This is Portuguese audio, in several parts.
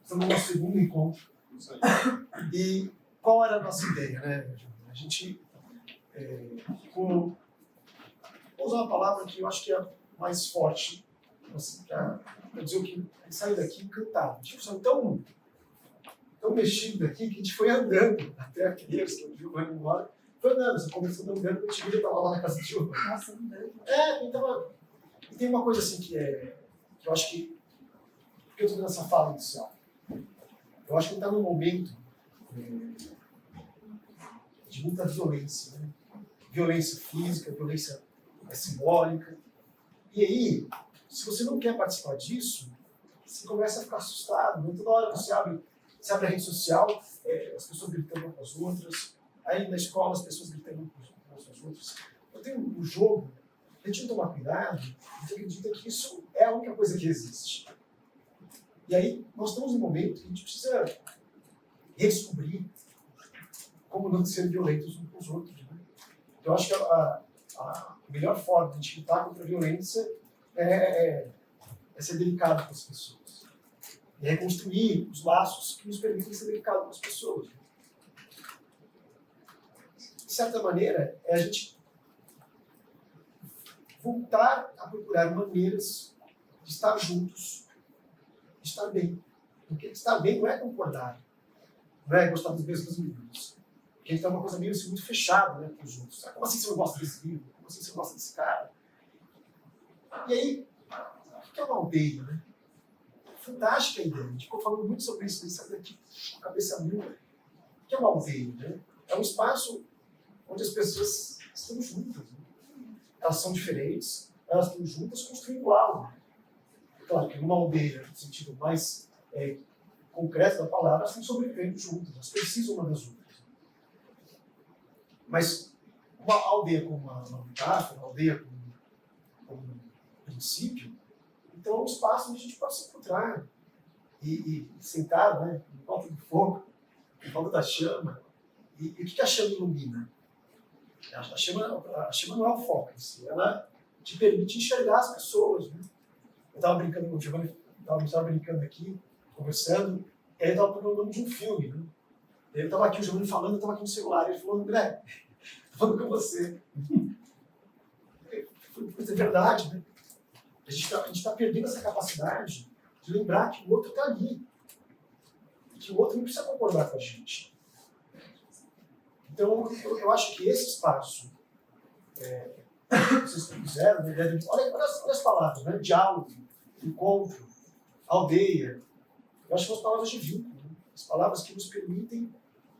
Estamos no nosso segundo encontro. E qual era a nossa ideia, né? A gente vou usar uma palavra que eu acho que é mais forte, assim, para dizer o que a gente saiu daqui encantado. A gente saiu tão mexido daqui que a gente foi andando até aqueles que eu vi o Giovanni embora. Foi andando, você começou andando, eu te vi, eu estava lá na casa de Giovanni. Nossa, andando. Então, e tem uma coisa assim que eu acho que, porque eu estou nessa fala inicial, eu acho que está num momento de muita violência, né? Violência física, violência simbólica. E aí, se você não quer participar disso, você começa a ficar assustado. Né? Toda hora você abre a rede social, as pessoas gritando umas com as outras, aí na escola as pessoas gritando umas com as outras. Eu tenho um jogo, a gente não tomar cuidado, a gente acredita que isso é a única coisa que existe. E aí, nós estamos num momento que a gente precisa redescobrir como não ser violentos uns com os outros. Né? Eu acho que a melhor forma de a gente lutar contra a violência é ser delicado com as pessoas. É reconstruir os laços que nos permitem ser delicados com as pessoas. De certa maneira, é a gente voltar a procurar maneiras de estar juntos, de estar bem. Porque estar bem não é concordar, não é gostar dos mesmos livros. Porque a gente tem uma coisa meio assim, muito fechada, né, com os outros. Como assim você não gosta desse livro? Como assim você não gosta desse cara? E aí, o que é uma aldeia, né? Fantástica a ideia. A gente ficou falando muito sobre isso, sabe daqui, com a cabeça mil. O que é uma aldeia, né? É um espaço onde as pessoas estão juntas. Né? Elas são diferentes, elas estão juntas construindo algo. Claro que numa aldeia, no sentido mais concreto da palavra, elas estão sobrevivendo juntas, elas precisam uma das outras. Mas uma aldeia como uma metáfora, uma aldeia como um princípio, então é um espaço onde a gente pode se encontrar e sentar, né, em volta do fogo, em volta da chama. E o que a chama ilumina? A chama não é o foco em si, ela te permite enxergar as pessoas. Né? Eu estava brincando com o Giovanni, estava brincando aqui, conversando, e aí eu estava falando o nome de um filme. Né? Eu estava aqui, o Giovanni falando, eu estava aqui no celular, ele falou, André, estou falando com você. Foi verdade, né? A gente está perdendo essa capacidade de lembrar que o outro está ali. E que o outro não precisa concordar com a gente. Então, eu acho que esse espaço, vocês fizeram, né? Olha as palavras, né? Diálogo, encontro, aldeia. Eu acho que são as palavras de vínculo. Né? As palavras que nos permitem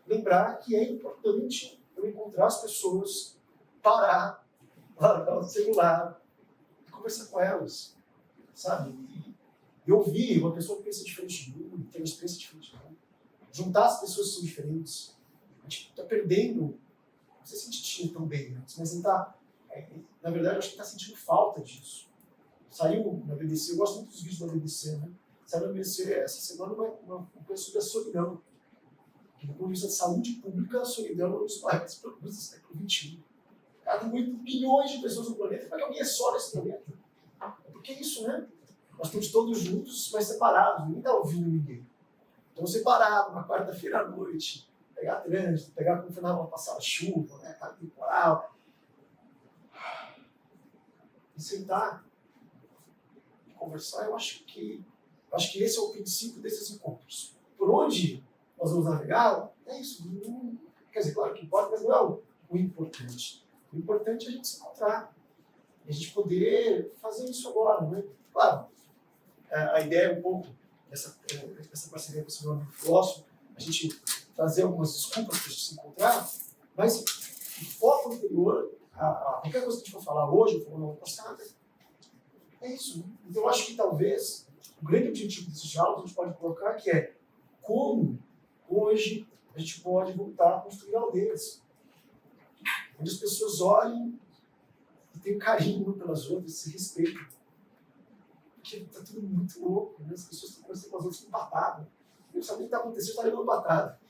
lembrar que é importante eu encontrar as pessoas, parar, largar o celular, conversar com elas, sabe? E ouvir uma pessoa que pensa diferente de mim, tem uma experiência diferente de mim. Juntar as pessoas que são diferentes. A gente está perdendo, não sei se a gente tinha tão bem antes, mas a gente está, na verdade, eu acho que está sentindo falta disso. Saiu na BBC, eu gosto muito dos vídeos da BBC, né? Saiu na BBC essa semana uma coisa sobre a solidão. Que, do ponto de vista de saúde pública, a solidão é um dos maiores problemas do século XXI. Cara, tem 8 bilhões de pessoas no planeta, como é que alguém é só nesse planeta? Porque é isso, né? Nós estamos todos juntos, mas separados, ninguém está ouvindo ninguém. Então, separado, uma quarta-feira à noite, pegar trânsito, pegar como final para passar a chuva, né? Tá temporal. E sentar e conversar, eu acho que esse é o princípio desses encontros. Por onde nós vamos navegar, é isso. Não, quer dizer, claro que importa, mas não é o importante. O importante é a gente se encontrar. E a gente poder fazer isso agora, né? Claro, a ideia é um pouco dessa parceria com o seu amigo filósofo, a gente trazer algumas desculpas para a gente se encontrar, mas o foco anterior, qualquer coisa que a gente for falar hoje, ou falou na ano passada, é isso. Né? Então eu acho que talvez o grande objetivo desses diálogos a gente pode colocar que é como hoje a gente pode voltar a construir aldeias, onde as pessoas olhem e tenham carinho pelas outras, se respeitam. Porque está tudo muito louco, né? As pessoas estão conversando com as outras com patada. Não sabe o que está acontecendo, está levando patada.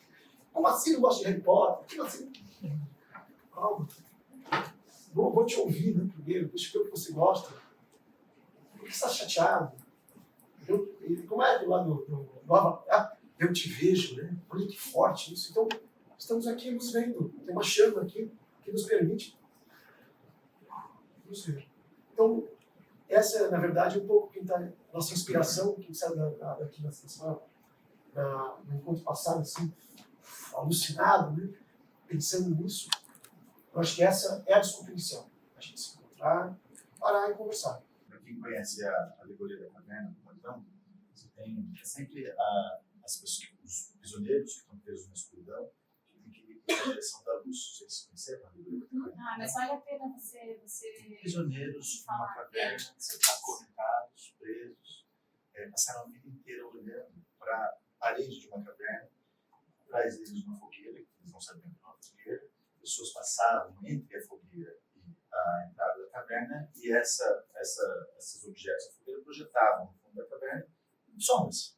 Como assim não gosta de Harry Potter? Como assim? Calma. Vou te ouvir, né, primeiro, deixa eu ver o que você gosta. Por que você está chateado? Como é do lado do Avatar, eu te vejo, né? Olha que forte isso. Então, estamos aqui nos vendo. Tem uma chama aqui que nos permite nos ver. Então, essa é, na verdade, um pouco nossa inspiração, que sai daqui no encontro passado, assim, alucinado, né? Pensando nisso. Eu acho que essa é a desculpa inicial. A gente se encontrar, parar e conversar. Para quem conhece a alegoria da caverna do Platão, você tem sempre os prisioneiros que estão presos na escuridão, que tem que ir na direção da luz. Vocês conheceram a alegoria da caverna? Mas vale a pena você prisioneiros numa caverna, acorrentados, presos, passaram a vida inteira olhando para a parede de uma caverna, traz eles uma fogueira, que eles não sabiam que era uma fogueira. Pessoas passavam entre a fogueira e a entrada da caverna, e esses objetos da fogueira projetavam no fundo da caverna sombras.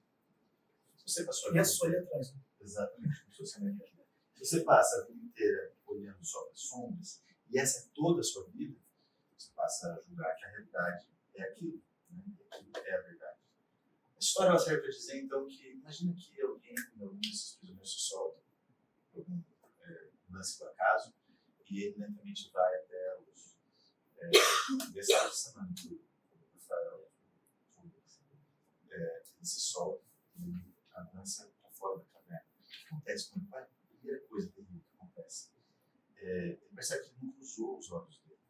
Se você passou E a sua ali atrás. Né? Exatamente, como se fosse a minha vida. Se você passa a vida inteira olhando só para as sombras, e essa é toda a sua vida, você passa a julgar que a realidade é aquilo, né? Aquilo é a verdade. A história ela serve para dizer, então, que imagina que algum desses prisioneiros se solta, algum lance do acaso, e ele lentamente vai até os dessa semana que o Rafael ele se solta e avança para fora da caverna. O que acontece com ele? A primeira coisa terrível que acontece, ele percebe que ele não cruzou os olhos dele.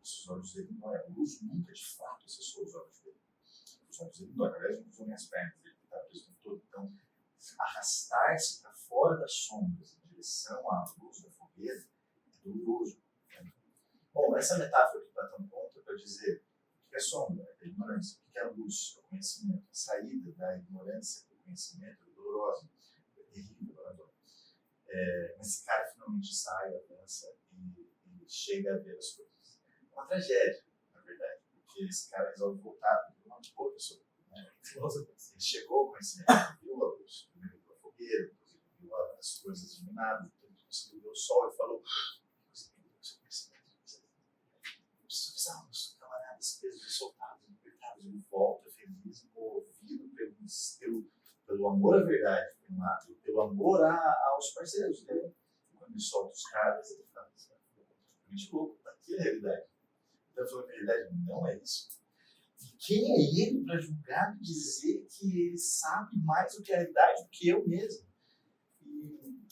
Os olhos dele não é. A luz nunca de fato acessou os olhos dele. Os olhos dele não, na verdade, não cruzou nem as pernas dele, que estava preso no todo. Então, arrastar-se para fora das sombras em direção à luz da fogueira é doloroso. Né? Bom, essa metáfora que Platão conta para dizer o que é sombra, é a ignorância, o que é a luz, é o conhecimento. A saída da ignorância para o conhecimento é dolorosa, é terrível, mas esse cara finalmente sai, avança e chega a ver as coisas. É uma tragédia, na verdade, porque esse cara resolve voltar, ele é uma boa pessoa. Né? Ele chegou ao conhecimento, viu a luz, primeiro viu a fogueira, depois ele viu as coisas iluminadas, depois ele conseguiu ver o sol e falou: preciso avisar os camaradas presos e soltados, libertados. Ele volta feliz, movido pelo amor à verdade, por um lado, pelo amor aos parceiros dele. Quando ele solta os caras, ele fala: muito louco, aqui é a realidade. Então, falando que a realidade não é isso. E quem é ele para julgar e dizer que ele sabe mais do que a realidade do que eu mesmo? E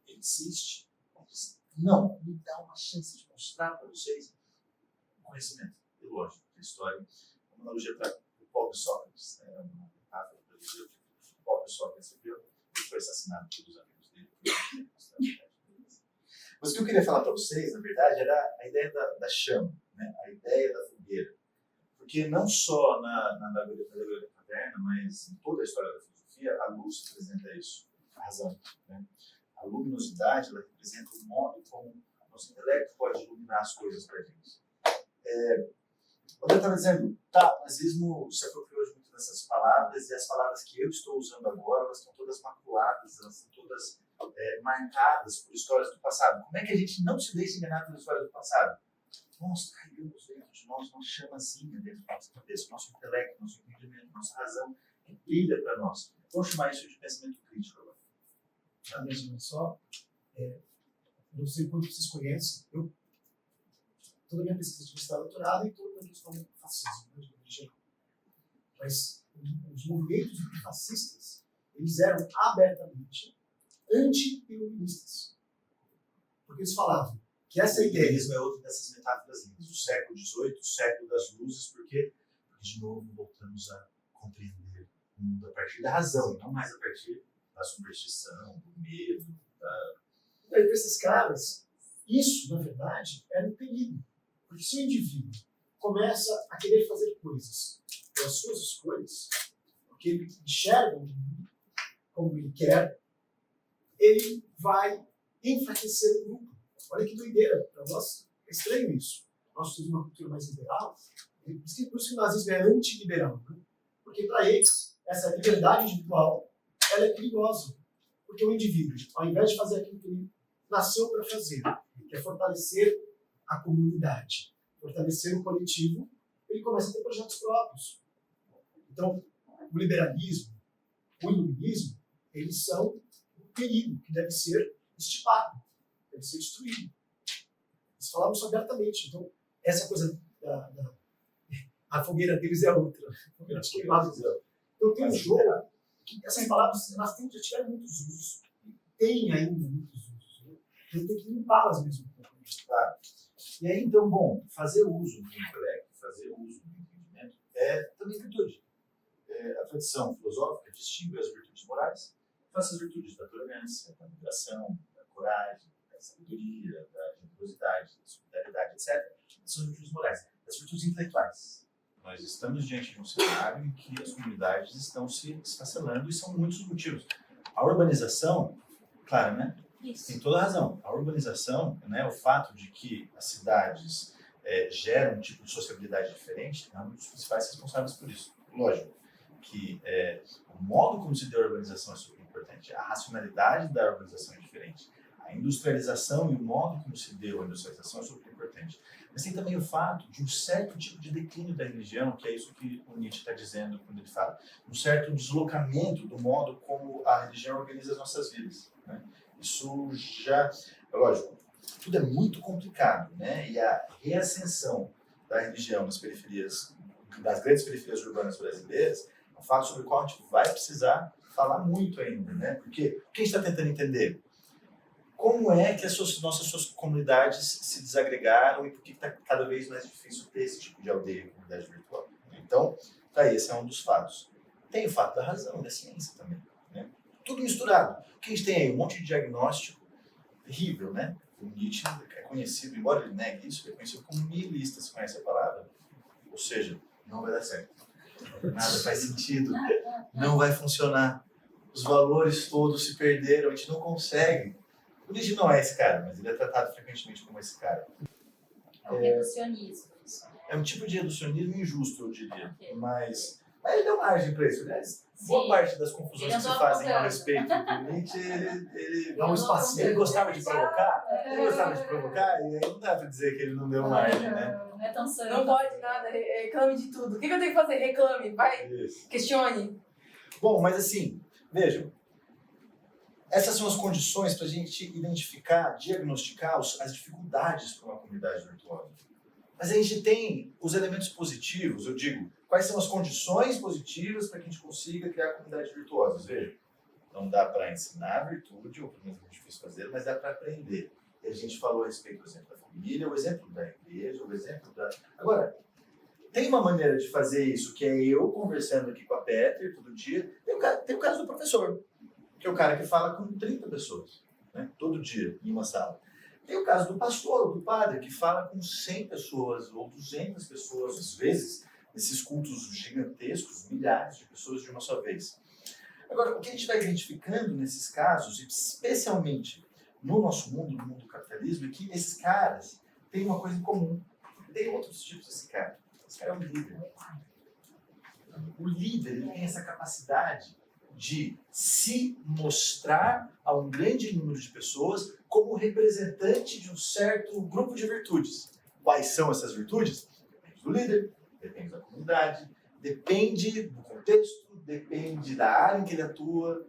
ele insiste. Ele diz: não, me dá uma chance de mostrar para vocês o conhecimento. E lógico, a história é uma analogia para o pobre Sócrates, né? Uma metáfora para dizer o que o pobre Sócrates recebeu. Ele foi assassinado pelos amigos dele. Mas o que eu queria falar para vocês, na verdade, era a ideia da chama, né? A ideia da fogueira. Porque não só na alegoria da caverna, mas em toda a história da filosofia, a luz representa isso, a razão. Né? A luminosidade ela representa o modo como o nosso intelecto pode iluminar as coisas para a gente. O André estava dizendo, o nazismo se apropriou muito dessas palavras, e as palavras que eu estou usando agora, elas estão todas maculadas, elas estão todas marcadas por histórias do passado. Como é que a gente não se deixa enganar pelas histórias do passado? Nós carregamos dentro de nós uma chamazinha dentro da nossa cabeça, nosso intelecto, nosso entendimento, nossa razão, que brilha para nós. Vamos chamar isso de pensamento crítico agora. Imagina só, não sei quanto vocês conhecem, toda a minha pesquisa de mestrado doutorado e toda a questão do fascismo, né, de geral. Mas os movimentos fascistas, eles eram abertamente anti-iluministas. Porque eles falavam que essa ideia... O iluminismo é outra dessas metáforas lindas. O século XVIII, o século das luzes, porque de novo voltamos a compreender o mundo a partir da razão, e não mais a partir da superstição, do medo. Para esses caras, isso, na verdade, era um perigo. Porque se o indivíduo começa a querer fazer coisas pelas suas escolhas, porque ele enxerga o mundo como ele quer, ele vai enfraquecer o grupo. Olha que doideira, para nós é estranho isso. Nós temos uma cultura mais liberal, por isso que o nazismo é antiliberal. Né? Porque para eles, essa liberdade individual ela é perigosa. Porque o indivíduo, ao invés de fazer aquilo que ele nasceu para fazer, que é fortalecer a comunidade, fortalecer o coletivo, ele começa a ter projetos próprios. Então, o liberalismo, o iluminismo, eles são um perigo que deve ser estipado, deve ser destruído. Eles falavam isso abertamente. Então, essa coisa a fogueira deles é outra. A fogueira de queimados. Então, tem um jogo que essas palavras elas já tiveram muitos usos, tem ainda muitos usos. Né? Então, tem que limpá-las mesmo. Claro. E aí, então, bom, fazer uso do intelecto, fazer uso do entendimento é também virtude. A tradição filosófica distingue as virtudes morais, faça as virtudes da tolerância, da moderação, da coragem, da sabedoria, da generosidade, da solidariedade, etc. São as virtudes morais. As virtudes intelectuais. Nós estamos diante de um cenário em que as comunidades estão se esfacelando e são muitos os motivos. A urbanização, claro, né? Isso. Tem toda a razão. A urbanização, né, o fato de que as cidades geram um tipo de sociabilidade diferente, é um dos principais responsáveis por isso. Lógico que o modo como se deu a urbanização é super importante. A racionalidade da urbanização é diferente. A industrialização e o modo como se deu a industrialização é super importante. Mas tem também o fato de um certo tipo de declínio da religião, que é isso que o Nietzsche está dizendo quando ele fala. Um certo deslocamento do modo como a religião organiza as nossas vidas. Né? Isso já, é lógico, tudo é muito complicado, né? E a reascensão da religião nas periferias, das grandes periferias urbanas brasileiras, é um fato sobre o qual a gente vai precisar falar muito ainda, né? Porque o que a gente está tentando entender? Como é que as nossas comunidades se desagregaram e por que está cada vez mais difícil ter esse tipo de aldeia, comunidade virtual? Então, tá aí, esse é um dos fatos. Tem o fato da razão, da ciência também, né? Tudo misturado. O que a gente tem aí? Um monte de diagnóstico terrível, né? O Nietzsche é conhecido, embora ele negue isso, ele é conhecido como nihilista, você conhece a palavra? Ou seja, não vai dar certo. Nada faz sentido, não vai funcionar. Os valores todos se perderam, a gente não consegue. O Nietzsche não é esse cara, mas ele é tratado frequentemente como esse cara. É o reducionismo. Isso. É um tipo de reducionismo injusto, eu diria. Ok. Mas ele deu margem para isso. Aliás, boa Sim. parte das confusões Ele que se andou fazem a apontando. respeito do Nietzsche, ele Dá um espacinho. ele gostava de provocar. Ele gostava de provocar, e aí não dá para dizer que ele não deu margem, né? Não é tão santo. Não pode nada, reclame de tudo. O que eu tenho que fazer? Reclame, vai, Isso. questione. Bom, mas assim, vejam. Essas são as condições para a gente identificar, diagnosticar as dificuldades para uma comunidade virtuosa. Mas a gente tem os elementos positivos, eu digo, quais são as condições positivas para que a gente consiga criar comunidades virtuosas? Veja, não dá para ensinar a virtude, ou pelo menos é muito difícil fazer, mas dá para aprender. E a gente falou a respeito do exemplo da família, o exemplo da igreja, o exemplo da... Agora, tem uma maneira de fazer isso, que é eu conversando aqui com a Peter todo dia. Tem o caso do professor, que é o cara que fala com 30 pessoas, né, todo dia, em uma sala. Tem o caso do pastor, ou do padre, que fala com 100 pessoas ou 200 pessoas, às vezes, nesses cultos gigantescos, milhares de pessoas de uma só vez. Agora, o que a gente vai identificando nesses casos, especialmente no nosso mundo, no mundo do capitalismo, é que esses caras têm uma coisa em comum. Tem outros tipos desse cara. Esse cara é um líder. O líder, ele tem essa capacidade de se mostrar a um grande número de pessoas como representante de um certo grupo de virtudes. Quais são essas virtudes? Depende do líder, depende da comunidade, depende do contexto, depende da área em que ele atua.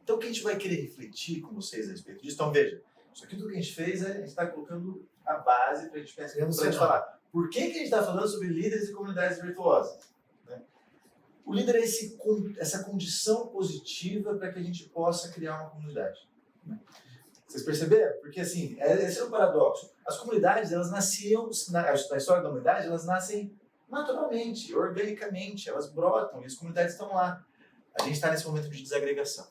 Então, o que a gente vai querer refletir com vocês a respeito disso? Então, veja, isso aqui tudo que a gente fez, a gente está colocando a base para a gente pensar, para a gente falar. Por que a gente está falando sobre líderes e comunidades virtuosas? O líder é essa condição positiva para que a gente possa criar uma comunidade. Vocês perceberam? Porque, assim, esse é o paradoxo. As comunidades, elas nasciam, na história da humanidade, elas nascem naturalmente, organicamente, elas brotam e as comunidades estão lá. A gente está nesse momento de desagregação.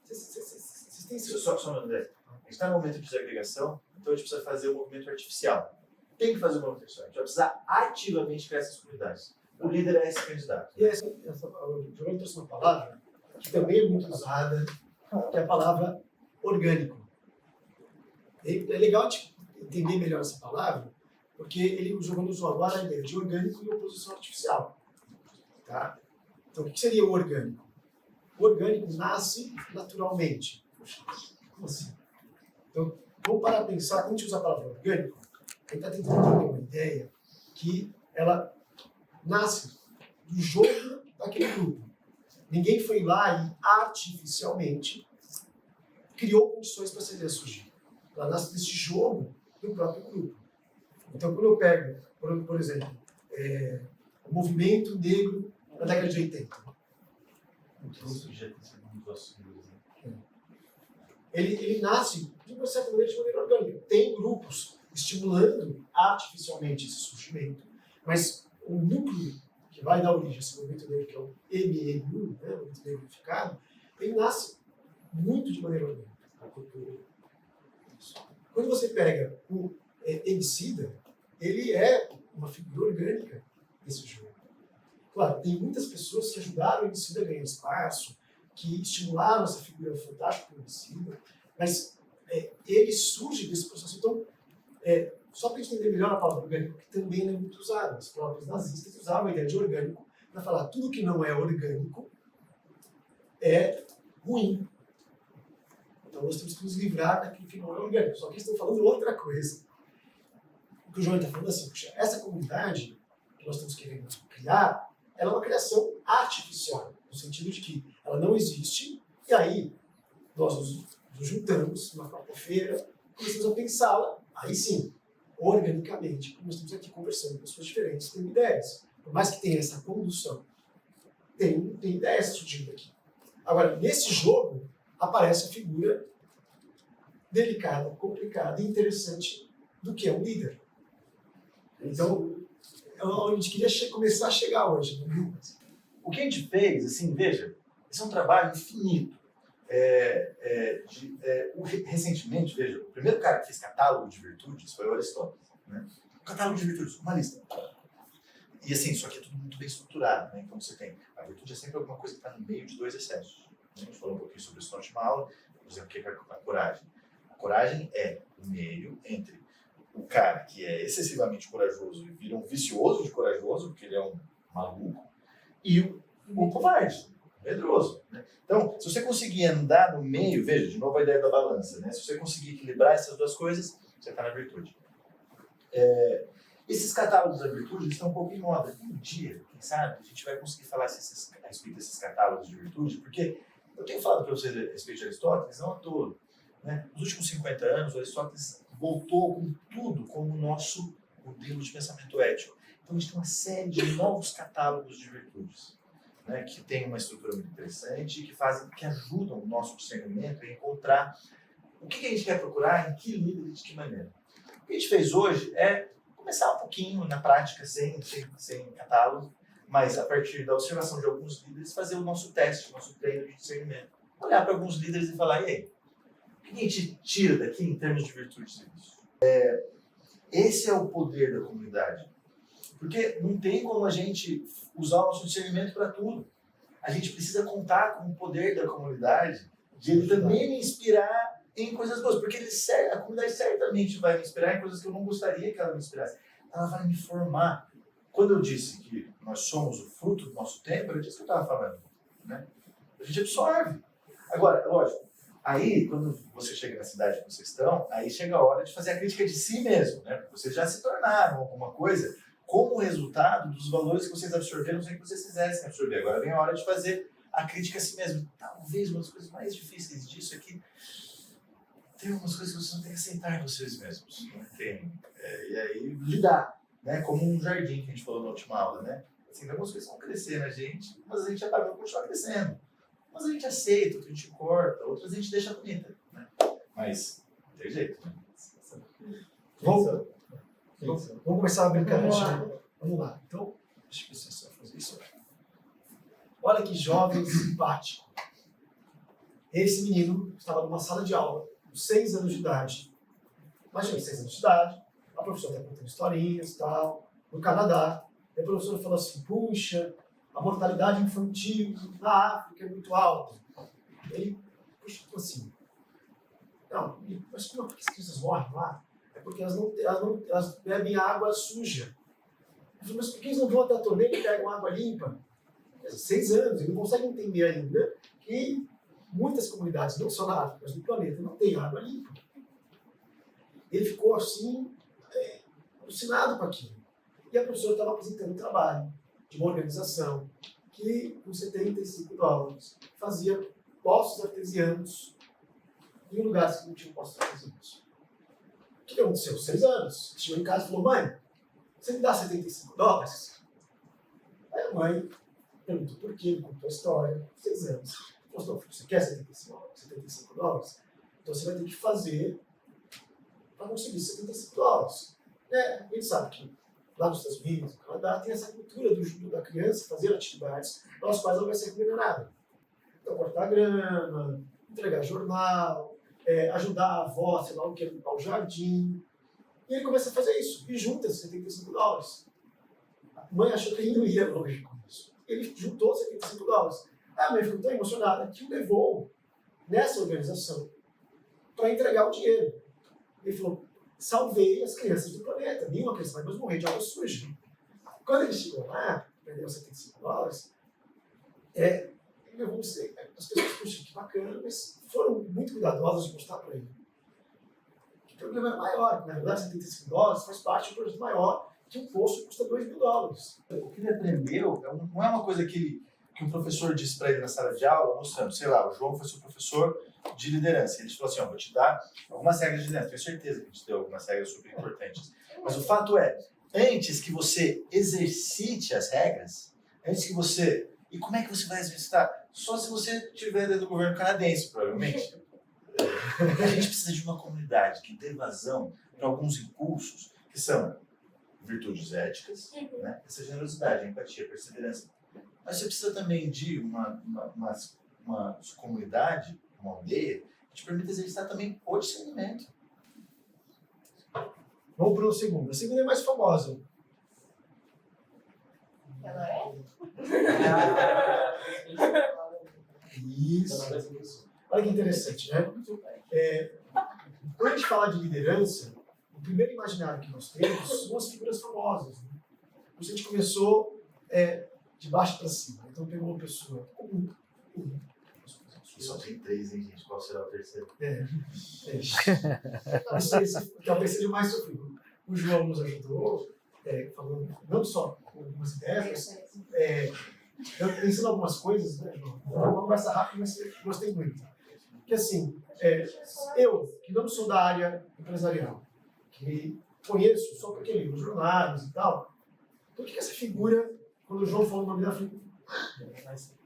Vocês têm só um André. A gente está no momento de desagregação, então a gente precisa fazer um movimento artificial. Tem que fazer um movimento artificial. A gente vai precisar ativamente criar essas comunidades. O líder é esse candidato. E o Giovanni trouxe uma palavra que também é muito usada, que é a palavra orgânico. É legal de entender melhor essa palavra, porque o Giovanni usou agora a ideia de orgânico e oposição artificial. Tá? Então, o que seria o orgânico? O orgânico nasce naturalmente. Poxa, como assim? Então, vamos parar a pensar, quando a gente usa a palavra orgânico, a gente está tentando entender uma ideia que ela nasce do jogo daquele grupo. Ninguém foi lá e artificialmente criou condições para essa ideia surgir. Ela nasce desse jogo do próprio grupo. Então, quando eu pego, por exemplo, o movimento negro na década de 80, Isso já tem sido um dos nossos livros, né? ele nasce, de uma certa maneira, de maneira orgânica. Tem grupos estimulando artificialmente esse surgimento, mas o núcleo que vai dar origem a esse movimento negro, que é o MNU, né, o movimento negro unificado, ele nasce muito de maneira orgânica. Quando você pega o Emicida, ele é uma figura orgânica desse jogo. Claro, tem muitas pessoas que ajudaram o Emicida a ganhar espaço, que estimularam essa figura fantástica do Emicida, mas ele surge desse processo. Então, só para entender melhor a palavra orgânico, que também não é muito usada. Os próprios nazistas usavam a ideia de orgânico para falar tudo que não é orgânico é ruim. Então nós temos que nos livrar daquilo que não é orgânico. Só que eles estão falando outra coisa. O que o João está falando é assim, puxa, essa comunidade que nós estamos querendo criar, ela é uma criação artificial, no sentido de que ela não existe, e aí nós nos juntamos numa quarta-feira, começamos a pensá-la, aí sim, organicamente, como nós estamos aqui conversando, pessoas diferentes têm ideias. Por mais que tenha essa condução, tem ideias surgindo aqui. Agora, nesse jogo, aparece a figura delicada, complicada e interessante do que é um líder. Então, a gente queria começar a chegar hoje. Né? O que a gente fez, assim, veja, esse é um trabalho infinito. Recentemente, veja, o primeiro cara que fez catálogo de virtudes foi o Aristóteles. Né? O catálogo de virtudes, uma lista. E assim, só que é tudo muito bem estruturado. Né? Então você tem, a virtude é sempre alguma coisa que está no meio de dois excessos. A gente falou um pouquinho sobre isso na última aula, por exemplo, o que é a coragem? A coragem é o meio entre o cara que é excessivamente corajoso e vira um vicioso de corajoso, porque ele é um maluco, e o covarde, o medroso. Né? Então, se você conseguir andar no meio, veja, de novo a ideia da balança, né? Se você conseguir equilibrar essas duas coisas, você está na virtude. Esses catálogos da virtude estão um pouco em moda. Um dia, quem sabe, a gente vai conseguir falar a respeito desses catálogos de virtude, porque eu tenho falado para vocês a respeito de Aristóteles, não à toa. Né? Nos últimos 50 anos, Aristóteles voltou com tudo como o nosso modelo de pensamento ético. Então, a gente tem uma série de novos catálogos de virtudes, né, que tem uma estrutura muito interessante e que ajudam o nosso discernimento a encontrar o que a gente quer procurar, em que líder e de que maneira. O que a gente fez hoje é começar um pouquinho na prática, sem catálogo, mas a partir da observação de alguns líderes, fazer o nosso teste, o nosso treino de discernimento. Olhar para alguns líderes e falar, e aí, o que a gente tira daqui em termos de virtude e serviço? Esse é o poder da comunidade. Porque não tem como a gente usar o nosso discernimento para tudo. A gente precisa contar com o poder da comunidade, de ele também me inspirar em coisas boas. Porque a comunidade certamente vai me inspirar em coisas que eu não gostaria que ela me inspirasse. Ela vai me formar. Quando eu disse que nós somos o fruto do nosso tempo, era disso que eu estava falando. Né? A gente absorve. Agora, lógico, aí, quando você chega na cidade que vocês estão, aí chega a hora de fazer a crítica de si mesmo. Né? Porque vocês já se tornaram alguma coisa como resultado dos valores que vocês absorveram sem que vocês quisessem absorver. Agora vem a hora de fazer a crítica a si mesmo. Talvez uma das coisas mais difíceis disso é que tem algumas coisas que vocês não têm que aceitar em vocês mesmos. Né? E aí lidar, né? Como um jardim que a gente falou na última aula. Né? Assim, algumas coisas vão crescer na gente, mas a gente vai continuar crescendo. Umas a gente aceita, outras a gente corta, outras a gente deixa bonita. Né? Mas não tem jeito. Né? Vamos começar a brincadeira. Vamos lá. Então, deixa eu ver se eu só fazer isso. Olha que jovem simpático. Esse menino estava numa sala de aula, com 6 anos de idade. Imagina, 6 anos de idade, a professora está contando historinhas e tal, no Canadá. E a professora falou assim, puxa, a mortalidade infantil na África é muito alta. Ele, puxa, assim, não, mas por que as crianças morrem lá? É porque elas bebem água suja. Eu falei, mas por que eles não vão até a torneira e pegam água limpa? 6 anos, eles não conseguem entender ainda que muitas comunidades, não só na África, mas no planeta, não têm água limpa. Ele ficou assim, alucinado com aquilo. E a professora estava apresentando um trabalho de uma organização que que, com $75, fazia poços artesianos em lugares que não tinham poços artesianos. O que aconteceu? 6 anos. Chegou em casa e falou: mãe, você me dá $75? Aí a mãe perguntou por quê, me contou a história. 6 anos. Falou: você quer $75? Então você vai ter que fazer para conseguir $75. A gente sabe que lá nos Estados Unidos, no Canadá, tem essa cultura da criança fazer atividades pelas quais ela vai ser remunerada. Então, cortar grama, entregar jornal, ajudar a avó, sei lá o que, a limpar o jardim. E ele começa a fazer isso, e junta $75. A mãe achou que ele não ia longe com isso. Ele juntou $75. A mãe ficou tão emocionada que o levou nessa organização para entregar o dinheiro. Ele falou: salvei as crianças do planeta, nenhuma criança vai mais morrer de água suja. Quando ele chegou lá, perdeu $75, ele levou você. As pessoas, puxa, que bacana, mas foram muito cuidadosas de mostrar para ele. O problema era maior, na verdade, $75 faz parte de um projeto maior que um poço custa $2.000. O que ele aprendeu não é uma coisa que um professor disse para ele na sala de aula, mostrando, sei lá, o João foi seu professor de liderança. Ele falou assim: vou te dar algumas regras de liderança. Tenho certeza que a gente deu algumas regras super importantes. Mas o fato é, antes que você exercite as regras, antes que você... E como é que você vai exercitar? Só se você estiver dentro do governo canadense, provavelmente. A gente precisa de uma comunidade que dê vazão para alguns impulsos que são virtudes éticas, né? Essa generosidade, empatia, perseverança. Mas você precisa também de uma comunidade, uma aldeia, que te permita exercitar também o discernimento. Vamos para o segundo. A segunda é mais famosa. Ela é? Isso. Olha que interessante, né? Quando a gente fala de liderança, o primeiro imaginário que nós temos são as figuras famosas. Né? A gente começou de baixo para cima. Então pegou uma pessoa comum. Só tem 3, hein, gente? Qual será o terceiro? Talvez seja o mais sofrido. O João nos ajudou, falando não só com algumas ideias, mas eu ensino algumas coisas, né, João? Uma conversa rápida, mas eu gostei muito. Que assim, eu, que não sou da área empresarial, que conheço só porque li os jornais e tal, por que essa figura, quando o João falou o nome dela, eu falei,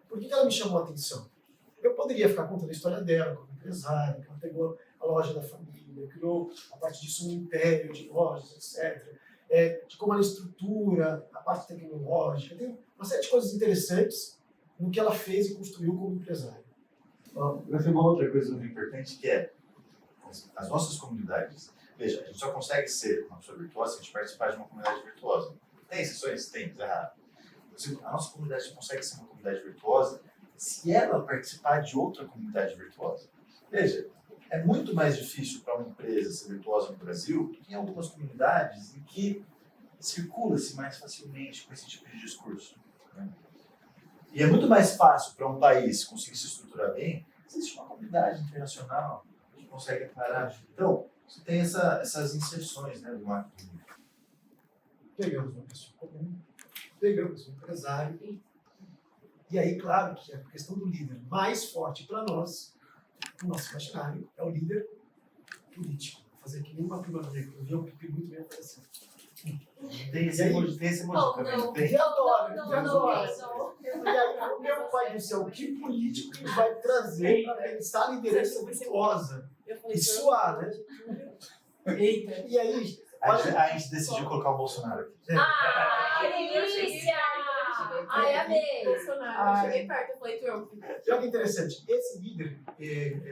por que ela me chamou a atenção? Eu poderia ficar contando a história dela como empresária, que ela pegou a loja da família, criou a partir disso um império de lojas, etc. De como ela estrutura a parte tecnológica. Tem uma série de coisas interessantes no que ela fez e construiu como empresária. Vai ter uma outra coisa muito importante que é as nossas comunidades. Veja, a gente só consegue ser uma pessoa virtuosa se a gente participar de uma comunidade virtuosa. Tem exceções? Tem, mas é raro. A nossa comunidade só consegue ser uma comunidade virtuosa se ela participar de outra comunidade virtuosa. Veja, é muito mais difícil para uma empresa ser virtuosa no Brasil do que em algumas comunidades em que circula-se mais facilmente com esse tipo de discurso. Né? E é muito mais fácil para um país conseguir se estruturar bem se existe uma comunidade internacional que consegue parar. Então, você tem essas inserções, né, do marketing. Pegamos uma pessoa comum, pegamos um empresário. E aí, claro, que a questão do líder mais forte para nós, no nosso imaginário, é o líder político. Vou fazer aqui nenhuma prima minha, que eu vi um pipi muito bem aparecendo. Tem esse emoji também, não tem? E adoro, Não, e adoro. não. E aí, meu pai do céu, que político que vai trazer para pensar a liderança virtuosa e suar, né? Eita. E aí, A gente decidiu colocar o Bolsonaro aqui. Ah, que delícia! Ai, amei. Bolsonaro. Eu cheguei perto, eu falei, Trump. e olha que interessante, esse líder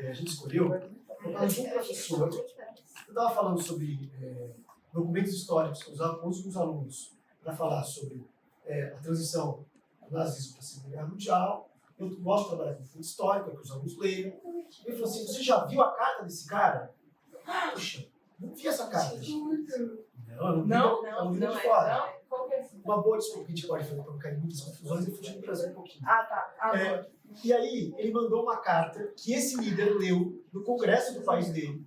a gente escolheu por causa de um professor. Eu estava falando sobre documentos históricos que usamos com os alunos para falar sobre a transição do nazismo para a Segunda Guerra Mundial. Eu gosto de trabalhar com fundo histórico, para que os alunos leiam. Ele falou assim: você já viu a carta desse cara? Puxa, não vi essa carta. Não vi de fora. Qual que é esse? Uma boa desculpa que a gente pode fazer para não cair em muitas confusões e fugir do Brasil um pouquinho. Ah, tá. E aí, ele mandou uma carta que esse líder leu no congresso do país dele,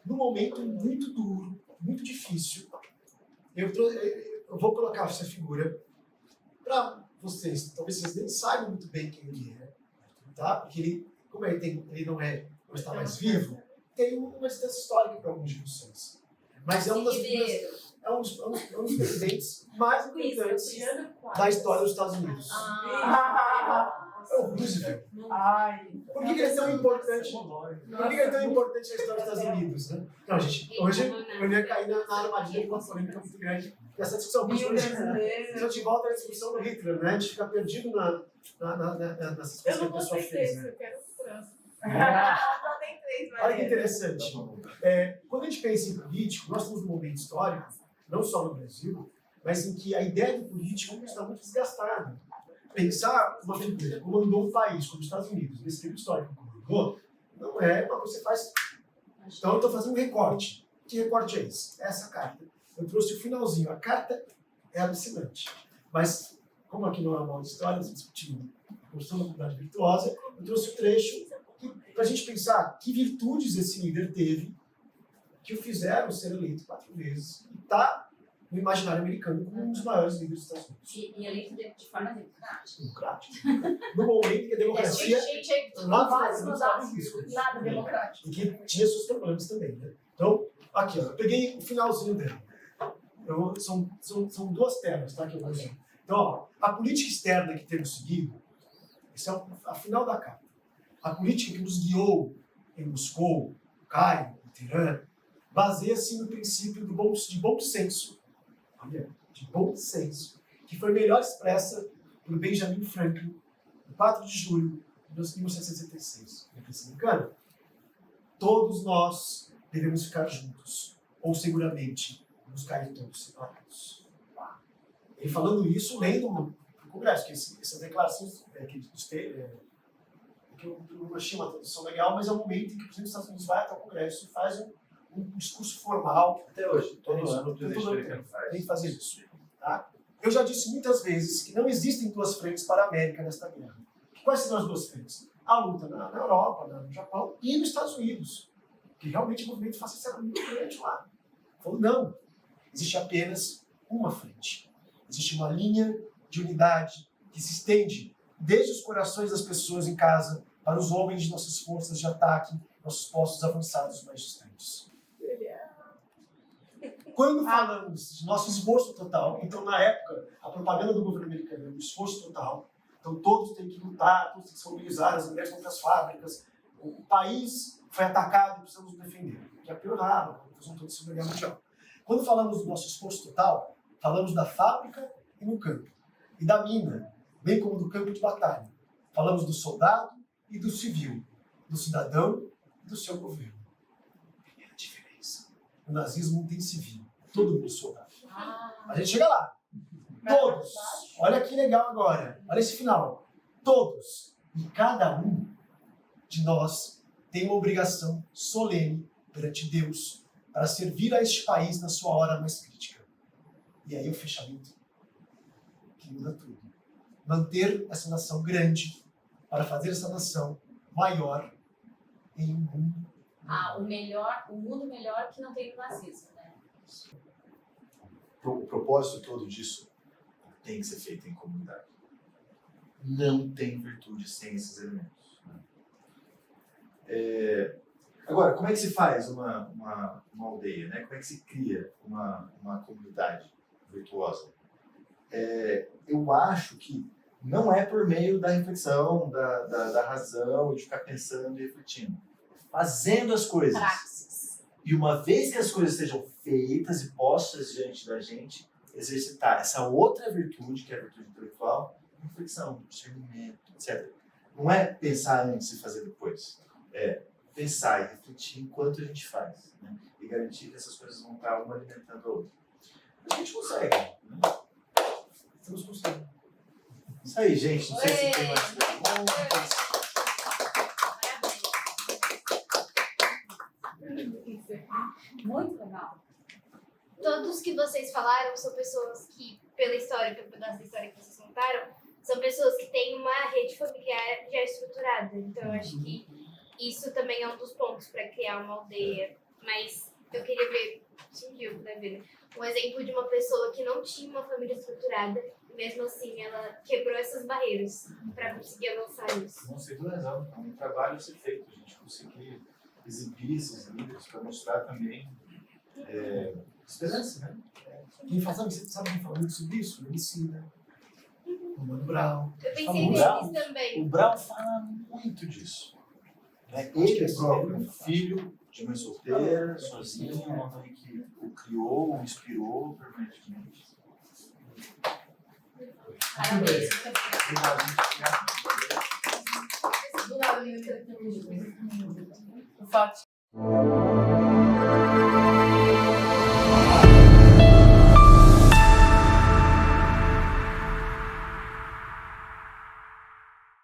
num momento muito duro, muito difícil. Eu vou colocar essa figura para talvez vocês nem saibam muito bem quem ele é, tá? Porque ele, como ele não está mais vivo, tem uma distância histórica para algumas discussões. Mas é um dos presidentes mais importantes da história dos Estados Unidos. É o Roosevelt. Por que ele é tão importante? Por que ele é tão importante na história dos Estados Unidos? Né? Não, gente, hoje eu ia cair na armadilha de uma polêmica muito grande. Essa discussão, hoje a gente volta à discussão do Hitler, né? A gente fica perdido nessas coisas que a pessoa fez. Né? Eu quero França. Olha que interessante. Quando a gente pensa em político, nós estamos num momento histórico, não só no Brasil, mas em que a ideia de político está muito desgastada. Pensar uma figura que comandou um país, como os Estados Unidos, nesse tempo histórico que comandou, não é uma coisa que você faz. Então eu estou fazendo um recorte. Que recorte é esse? Essa carta. Eu trouxe o finalzinho. A carta é alucinante. Mas, como aqui não é uma aula de história, nós discutimos a construção da comunidade virtuosa, eu trouxe o trecho para a gente pensar que virtudes esse líder teve que o fizeram ser eleito 4 vezes e está no imaginário americano como um dos maiores líderes dos Estados Unidos. E eleito de forma democrática. Democrático. No momento que a democracia estava em risco. Nada democrático. E que tinha seus problemas também. Né? Então, aqui, ó, eu peguei o finalzinho dela. São 2 telas, tá, que eu vou usar. Então, ó, a política externa que temos seguido, esse é a final da carta. A política que nos guiou em Moscou, Cairo, Teherã, baseia-se no princípio de bom senso, de bom senso, que foi melhor expressa por Benjamin Franklin, em 4 de julho de 1966. Americano. Todos nós devemos ficar juntos, ou seguramente nos cair todos separados. Ele falando isso, lendo no Congresso, que essa declaração que eu não achei uma tradução legal, mas é o momento em que o presidente dos Estados Unidos vai até o Congresso e faz um discurso formal. Até hoje, todo ano o presidente americano tem que fazer isso. Tá? Eu já disse muitas vezes que não existem 2 frentes para a América nesta guerra. Quais serão as 2 frentes? A luta na Europa, no Japão e nos Estados Unidos. Que realmente o movimento fascista era muito grande lá. Falou, não. Existe apenas uma frente. Existe uma linha de unidade que se estende desde os corações das pessoas em casa para os homens de nossas forças de ataque, nossos postos avançados mais distantes. Quando falamos de nosso esforço total, então na época a propaganda do governo americano era um esforço total, então todos têm que lutar, todos têm que se mobilizar, as mulheres vão para as fábricas, o país foi atacado e precisamos nos defender, que é piorar, a confusão toda da Segunda Guerra Mundial. Quando falamos do nosso esforço total, falamos da fábrica e no campo, e da mina, bem como do campo de batalha. Falamos do soldado e do civil, do cidadão e do seu governo. Primeira diferença. O nazismo não tem civil, todo mundo é soldado. A gente chega lá. Todos. Olha que legal agora. Olha esse final. Todos e cada um de nós tem uma obrigação solene perante Deus para servir a este país na sua hora mais crítica. E aí o fechamento que muda tudo. Manter essa nação grande para fazer essa nação maior em um mundo. O mundo melhor que não tem o nazismo, né? O propósito todo disso tem que ser feito em comunidade. Não tem virtude sem esses elementos. Né? Agora, como é que se faz uma aldeia? Né? Como é que se cria uma comunidade virtuosa? Eu acho que não é por meio da reflexão, da razão, de ficar pensando e refletindo. Fazendo as coisas. Praxis. E uma vez que as coisas estejam feitas e postas diante da gente, exercitar essa outra virtude, que é a virtude intelectual, reflexão, discernimento, etc. Não é pensar antes e fazer depois. É pensar e refletir enquanto a gente faz. Né? E garantir que essas coisas vão estar uma alimentando a outra. A gente consegue. Né? Estamos conseguindo. Isso aí, gente. Não sei se tem mais perguntas. Muito legal. Todos que vocês falaram são pessoas que, pelo pedaço da história que vocês contaram, são pessoas que têm uma rede familiar já estruturada. Então, eu acho que isso também é um dos pontos para criar uma aldeia. Mas eu queria ver, surgiu, né, um exemplo de uma pessoa que não tinha uma família estruturada, mesmo assim ela quebrou essas barreiras para conseguir avançar nisso. Não sei razão, é um trabalho a ser feito, a gente conseguir exibir esses livros para mostrar também esperança, né? Quem faz, sabe quem fala muito sobre isso? O Emicida, o Mano Brown. Eu pensei Famoso. neles também. O Brown fala muito disso. Né? Ele é próprio, um filho de mãe solteira, sozinho, uma mãe que o criou, o inspirou permanentemente. Parabéns. Obrigado, gente. Do nada, menina, o fato